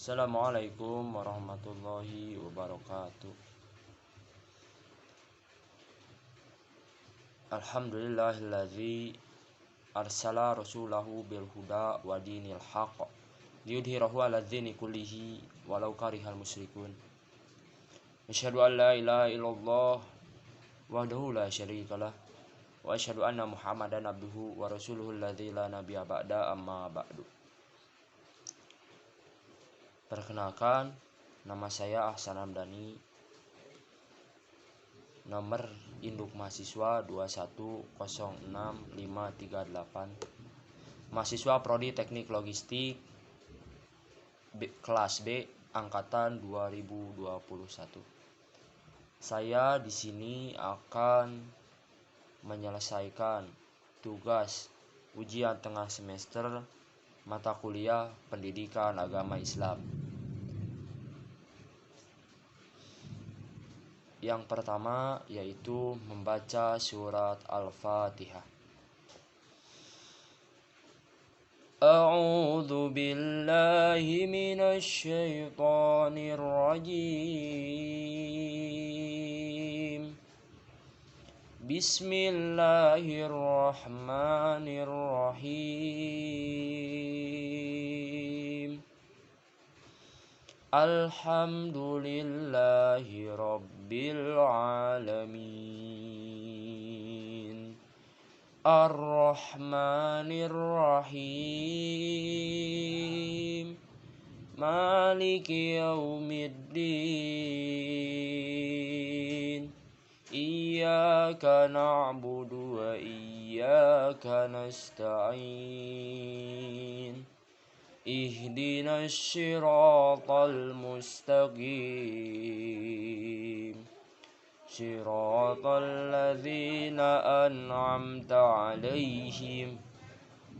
Assalamualaikum warahmatullahi wabarakatuh. Alhamdulillahilladzi arsala rasulahu bil huda wa dinil haqq liyudhhirahu 'ala dzini kullihi walau karihal musyrikun. Asyhadu an la ilaha illallah wahdahu la syarikalah wa asyhadu anna Muhammadan abduhu wa rasuluhu alladzi la nabiyya ba'da, amma ba'du. Perkenalkan, nama saya Ahsan Hamdani, nomor induk mahasiswa 2106538, mahasiswa Prodi Teknik Logistik kelas B angkatan 2021. Saya di sini akan menyelesaikan tugas ujian tengah semester mata kuliah Pendidikan Agama Islam. Yang pertama yaitu membaca surat Al-Fatihah. A'udzu billahi minasy syaithanir rajim. Bismillahirrahmanirrahim. Alhamdulillahi rabbil alamin. Ar-Rahmanir Rahim. Maliki yaumiddin. Iyyaka na'budu wa iyyaka nasta'in. Ihdinas siratal mustaqim. Siratal ladzina an'amta 'alaihim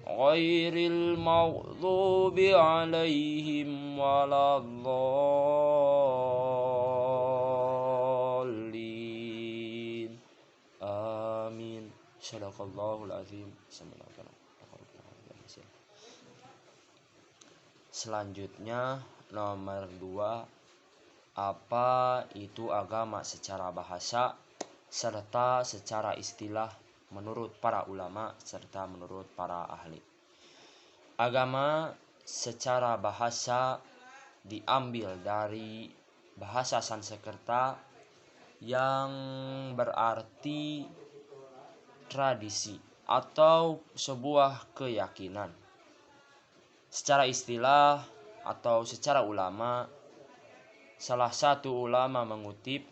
ghairil maghdubi 'alaihim waladdallin. Amin. Shadaqallahul azim. Selanjutnya nomor 2, apa itu agama secara bahasa serta secara istilah menurut para ulama serta menurut para ahli. Agama secara bahasa diambil dari bahasa Sanskerta yang berarti tradisi atau sebuah keyakinan. Secara istilah atau secara ulama, salah satu ulama mengutip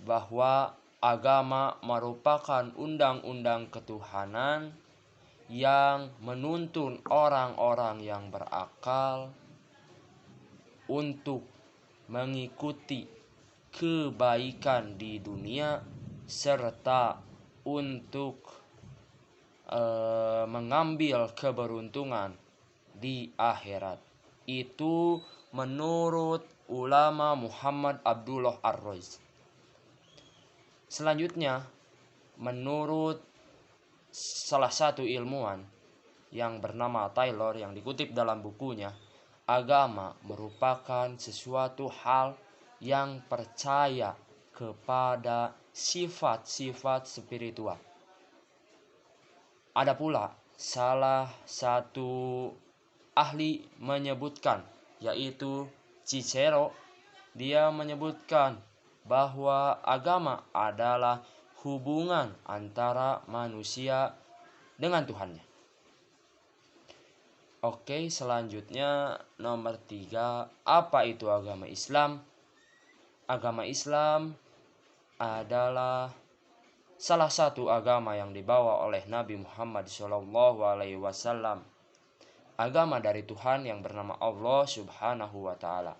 bahwa agama merupakan undang-undang ketuhanan yang menuntun orang-orang yang berakal untuk mengikuti kebaikan di dunia serta untuk mengambil keberuntungan di akhirat. Itu menurut ulama Muhammad Abdullah Ar-Razi. Selanjutnya, menurut salah satu ilmuwan yang bernama Taylor yang dikutip dalam bukunya, agama merupakan sesuatu hal yang percaya kepada sifat-sifat spiritual. Ada pula salah satu ahli menyebutkan, yaitu Cicero. Dia menyebutkan bahwa agama adalah hubungan antara manusia dengan Tuhannya. Oke, selanjutnya nomor 3, apa itu agama Islam? Agama Islam adalah salah satu agama yang dibawa oleh Nabi Muhammad SAW, agama dari Tuhan yang bernama Allah Subhanahu wa Ta'ala.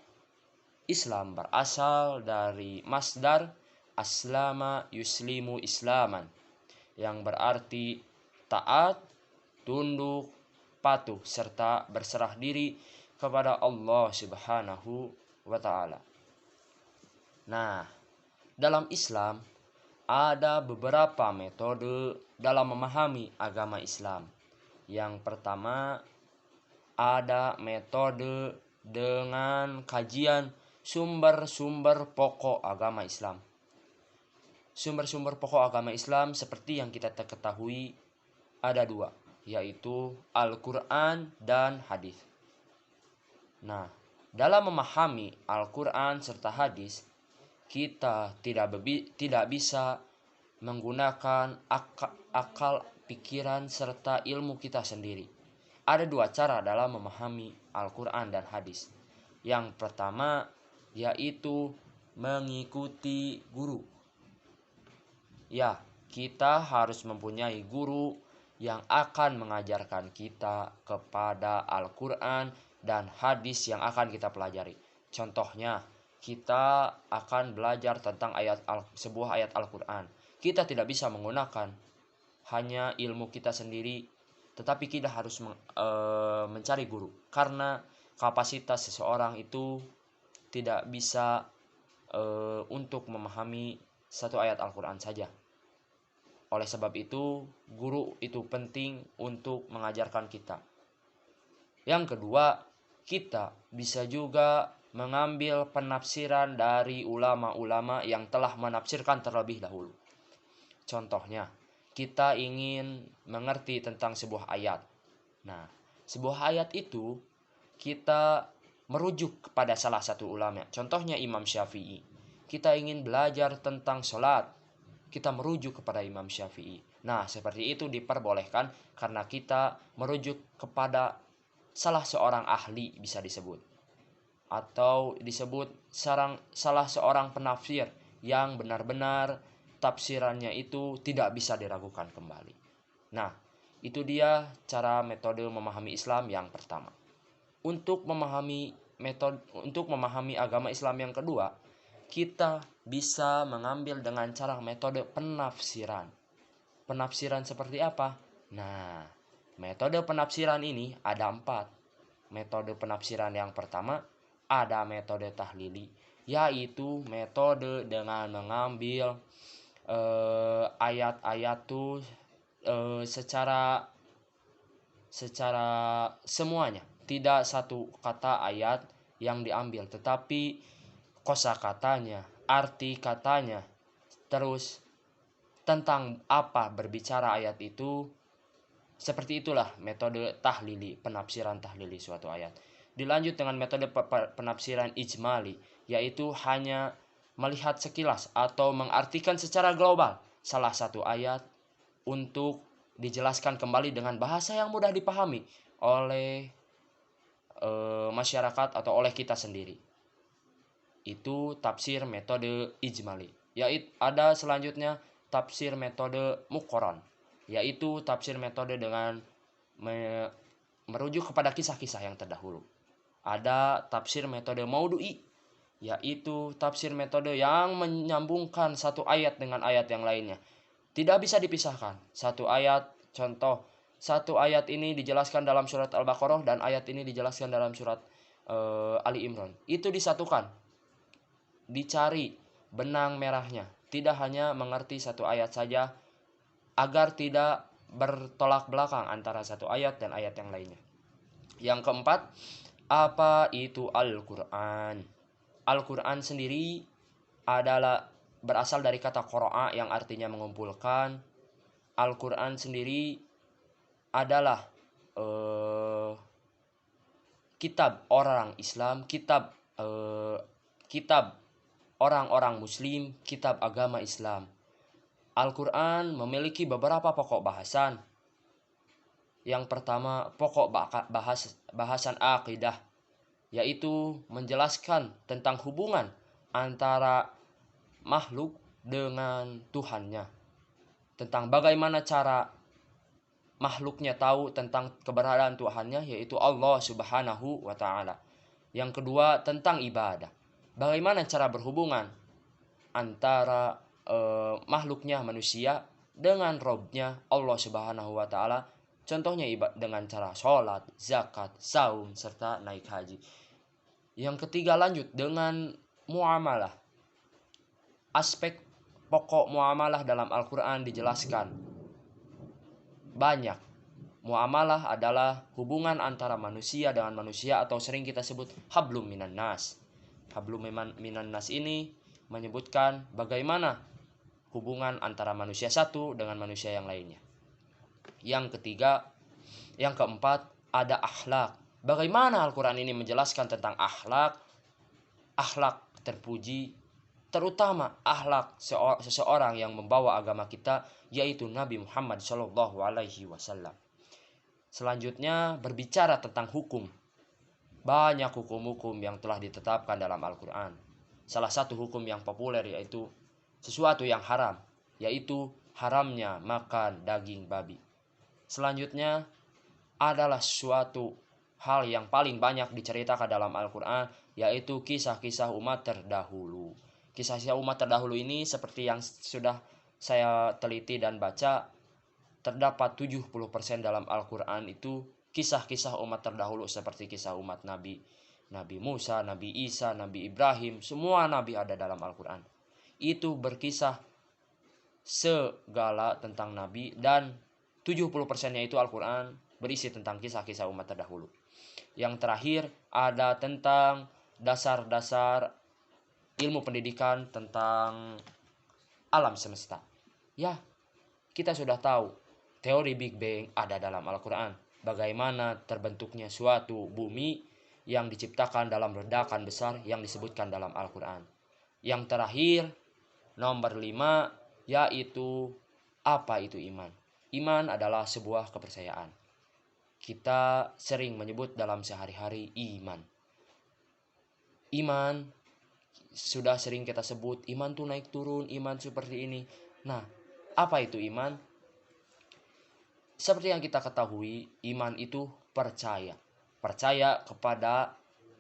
Islam berasal dari masdar aslama yuslimu islaman, yang berarti taat, tunduk, patuh, serta berserah diri kepada Allah Subhanahu wa Ta'ala. Nah, dalam Islam ada beberapa metode dalam memahami agama Islam. Yang pertama ada metode dengan kajian sumber-sumber pokok agama Islam. Sumber-sumber pokok agama Islam seperti yang kita ketahui ada dua, yaitu Al-Quran dan hadis. Nah, dalam memahami Al-Quran serta hadis, kita tidak bisa menggunakan akal, pikiran, serta ilmu kita sendiri. Ada dua cara dalam memahami Al-Quran dan hadis. Yang pertama yaitu mengikuti guru. Ya, kita harus mempunyai guru yang akan mengajarkan kita kepada Al-Quran dan hadis yang akan kita pelajari. Contohnya, kita akan belajar tentang sebuah ayat Al-Quran. Kita tidak bisa menggunakan hanya ilmu kita sendiri, tetapi kita harus mencari guru. Karena kapasitas seseorang itu tidak bisa untuk memahami satu ayat Al-Quran saja. Oleh sebab itu, guru itu penting untuk mengajarkan kita. Yang kedua, kita bisa juga mengambil penafsiran dari ulama-ulama yang telah menafsirkan terlebih dahulu. Contohnya, kita ingin mengerti tentang sebuah ayat. Nah, sebuah ayat itu kita merujuk kepada salah satu ulama. Contohnya Imam Syafi'i. Kita ingin belajar tentang sholat, kita merujuk kepada Imam Syafi'i. Nah, seperti itu diperbolehkan karena kita merujuk kepada salah seorang ahli bisa disebut. Atau disebut salah seorang penafsir yang benar-benar tafsirannya itu tidak bisa diragukan kembali. Nah, itu dia cara metode memahami Islam yang pertama. Untuk memahami agama Islam yang kedua, kita bisa mengambil dengan cara metode penafsiran. Penafsiran seperti apa? Nah, metode penafsiran ini ada 4. Metode penafsiran yang pertama ada metode tahlili, yaitu metode dengan mengambil ayat-ayat tuh secara semuanya. Tidak satu kata ayat yang diambil, tetapi kosakatanya, arti katanya, terus tentang apa berbicara ayat itu. Seperti itulah metode tahlili, penafsiran tahlili suatu ayat. Dilanjut dengan metode penafsiran ijmali, yaitu hanya melihat sekilas atau mengartikan secara global salah satu ayat untuk dijelaskan kembali dengan bahasa yang mudah dipahami oleh masyarakat atau oleh kita sendiri. Itu tafsir metode ijmali. Yaitu ada selanjutnya tafsir metode muqaran, yaitu tafsir metode dengan merujuk kepada kisah-kisah yang terdahulu. Ada tafsir metode maudu'i, yaitu tafsir metode yang menyambungkan satu ayat dengan ayat yang lainnya. Tidak bisa dipisahkan. Satu ayat, contoh, satu ayat ini dijelaskan dalam surat Al-Baqarah dan ayat ini dijelaskan dalam surat Ali Imran. Itu disatukan. Dicari benang merahnya. Tidak hanya mengerti satu ayat saja agar tidak bertolak belakang antara satu ayat dan ayat yang lainnya. Yang keempat, apa itu Al-Quran? Al-Quran sendiri adalah berasal dari kata qara'a yang artinya mengumpulkan. Al-Quran sendiri adalah kitab orang Islam, kitab orang-orang Muslim, kitab agama Islam. Al-Quran memiliki beberapa pokok bahasan. Yang pertama, pokok bahasan akidah, yaitu menjelaskan tentang hubungan antara makhluk dengan Tuhannya. Tentang bagaimana cara makhluknya tahu tentang keberadaan Tuhannya, yaitu Allah Subhanahu wa Ta'ala. Yang kedua, tentang ibadah. Bagaimana cara berhubungan antara makhluknya manusia dengan Robnya Allah Subhanahu wa Ta'ala. Contohnya dengan cara sholat, zakat, saum, serta naik haji. Yang ketiga, lanjut dengan muamalah. Aspek pokok muamalah dalam Al-Quran dijelaskan banyak. Muamalah adalah hubungan antara manusia dengan manusia atau sering kita sebut hablum minan nas. Hablum minan nas ini menyebutkan bagaimana hubungan antara manusia satu dengan manusia yang lainnya. Yang keempat ada akhlak. Bagaimana Al-Quran ini menjelaskan tentang akhlak terpuji, terutama akhlak seseorang yang membawa agama kita, yaitu Nabi Muhammad SAW. Selanjutnya berbicara tentang hukum. Banyak hukum-hukum yang telah ditetapkan dalam Al-Quran. Salah satu hukum yang populer yaitu sesuatu yang haram, yaitu haramnya makan daging babi. Selanjutnya adalah suatu hal yang paling banyak diceritakan dalam Al-Quran, yaitu kisah-kisah umat terdahulu. Kisah-kisah umat terdahulu ini seperti yang sudah saya teliti dan baca, terdapat 70% dalam Al-Quran itu kisah-kisah umat terdahulu, seperti kisah umat Nabi Musa, Nabi Isa, Nabi Ibrahim. Semua Nabi ada dalam Al-Quran. Itu berkisah segala tentang Nabi, dan 70%-nya itu Al-Quran berisi tentang kisah-kisah umat terdahulu. Yang terakhir ada tentang dasar-dasar ilmu pendidikan tentang alam semesta. Ya, kita sudah tahu teori Big Bang ada dalam Al-Quran. Bagaimana terbentuknya suatu bumi yang diciptakan dalam ledakan besar yang disebutkan dalam Al-Quran. Yang terakhir, nomor 5, yaitu apa itu iman. Iman adalah sebuah kepercayaan. Kita sering menyebut dalam sehari-hari iman. Iman sudah sering kita sebut, iman tuh naik turun, iman seperti ini. Nah, apa itu iman? Seperti yang kita ketahui, iman itu percaya. Percaya kepada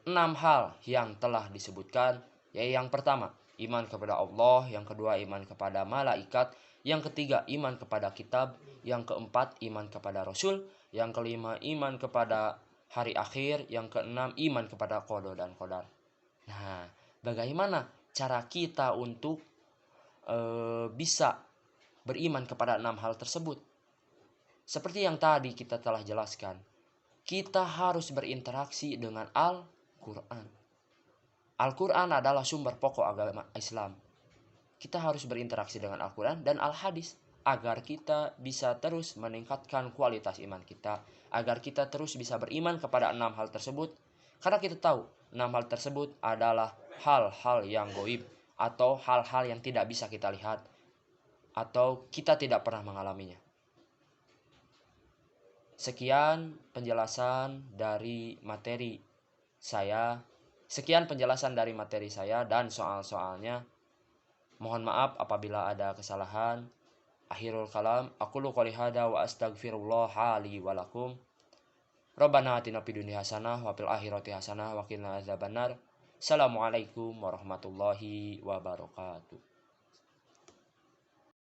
6 hal yang telah disebutkan. Yaitu yang pertama, iman kepada Allah. Yang kedua, iman kepada malaikat. Yang ketiga, iman kepada kitab. Yang keempat, iman kepada Rasul. Yang kelima, iman kepada hari akhir. Yang keenam, iman kepada qada dan qadar. Nah, bagaimana cara kita untuk bisa beriman kepada 6 hal tersebut? Seperti yang tadi kita telah jelaskan, kita harus berinteraksi dengan Al-Quran. Al-Quran adalah sumber pokok agama Islam. Kita harus berinteraksi dengan Al-Quran dan Al-Hadis agar kita bisa terus meningkatkan kualitas iman kita, agar kita terus bisa beriman kepada 6 hal tersebut. Karena kita tahu 6 hal tersebut adalah hal-hal yang gaib atau hal-hal yang tidak bisa kita lihat atau kita tidak pernah mengalaminya. Sekian penjelasan dari materi saya. Dan soal-soalnya. Mohon maaf apabila ada kesalahan. Akhirul kalam, aqulu qouli hadza wa astaghfirullah li wa lakum. Rabbana atina fid dunya hasanah wa fil akhirati hasanah wa qina adzabannar. Assalamualaikum warahmatullahi wabarakatuh.